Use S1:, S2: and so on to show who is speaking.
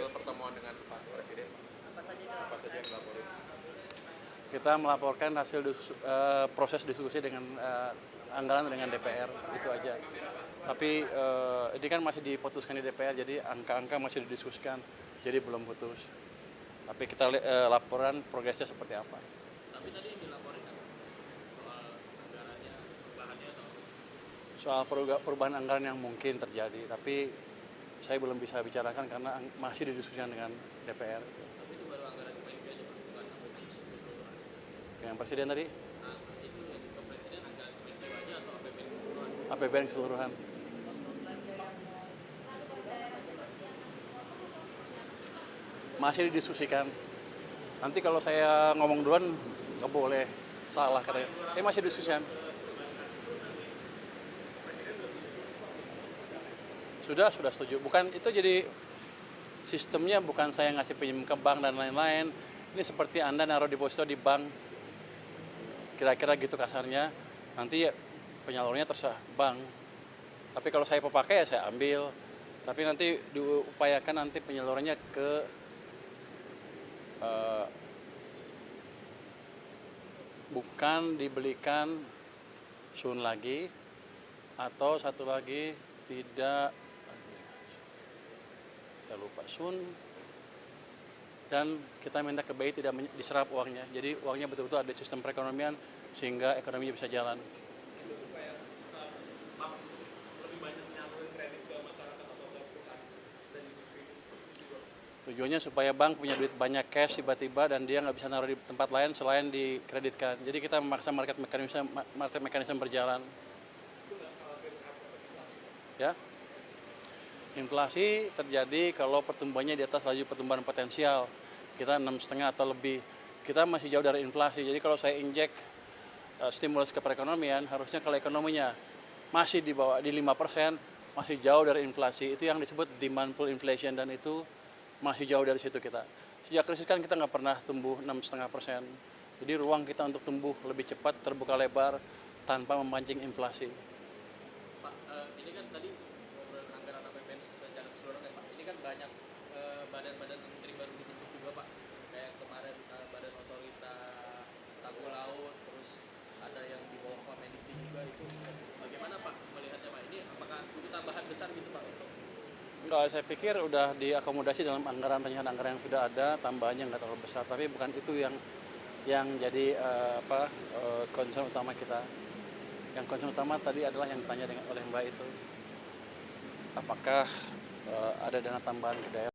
S1: hasil pertemuan dengan Pak Presiden? Apa saja yang dilaporin?
S2: Kita melaporkan hasil proses diskusi dengan anggaran dengan DPR, itu aja. Tapi ini kan masih diputuskan di DPR, jadi angka-angka masih didiskusikan, jadi belum putus. Tapi kita laporan progresnya seperti apa.
S1: Tapi tadi yang dilaporin kan soal anggarannya, perubahannya atau?
S2: Soal perubahan anggaran yang mungkin terjadi, tapi saya belum bisa bicarakan karena masih didiskusikan dengan DPR.
S1: Tapi itu baru anggaran PMK aja, Pak, bukan APBN keseluruhan.
S2: Dengan Presiden tadi?
S1: Nah, itu yang ke Presiden anggaran PMK aja atau APBN keseluruhan?
S2: APBN keseluruhan. Masih didiskusikan. Nanti kalau saya ngomong duluan nggak boleh salah katanya. Masih didiskusikan. Sudah setuju. Bukan itu, jadi sistemnya bukan saya ngasih pinjam ke bank dan lain-lain. Ini seperti Anda naruh deposito di bank. Kira-kira gitu kasarnya. Nanti ya penyalurnya terserah bank. Tapi kalau saya pakai ya saya ambil. Tapi nanti diupayakan nanti penyalurannya ke bukan dibelikan Sun lagi, atau satu lagi tidak, saya lupa, Sun, dan kita minta ke BI tidak diserap uangnya. Jadi uangnya betul-betul ada sistem perekonomian sehingga ekonominya bisa jalan.
S1: Itu supaya lebih banyak menyalurin kredit ke masyarakat atau ke perusahaan dan industri.
S2: Tujuannya supaya bank punya duit banyak cash tiba-tiba dan dia nggak bisa naruh di tempat lain selain dikreditkan. Jadi kita memaksa market mekanisme berjalan. Ya, inflasi terjadi kalau pertumbuhannya di atas laju pertumbuhan potensial. Kita 6,5 atau lebih. Kita masih jauh dari inflasi. Jadi kalau saya injek stimulus ke perekonomian, harusnya kalau ekonominya masih di bawah di 5%, masih jauh dari inflasi. Itu yang disebut demand pull inflation, dan itu masih jauh dari situ kita. Sejak krisis kan kita nggak pernah tumbuh 6,5%. Jadi ruang kita untuk tumbuh lebih cepat terbuka lebar tanpa memancing inflasi.
S1: Pak, ini kan tadi ngobrol anggaran APBN secara keseluruhan ya Pak. Ini kan banyak badan-badan menteri baru dibentuk juga Pak. Kayak kemarin Badan Otorita Tanggul Laut, terus ada yang di bawah Wamenikti juga itu. Bagaimana Pak melihatnya Pak? Ini apakah butuh tambahan besar gitu Pak untuk?
S2: Enggak, saya pikir udah diakomodasi dalam penyerahan anggaran yang sudah ada, tambahannya nggak terlalu besar. Tapi bukan itu yang jadi concern utama kita. Yang concern utama tadi adalah yang ditanya oleh Mbak itu, apakah ada dana tambahan ke daerah.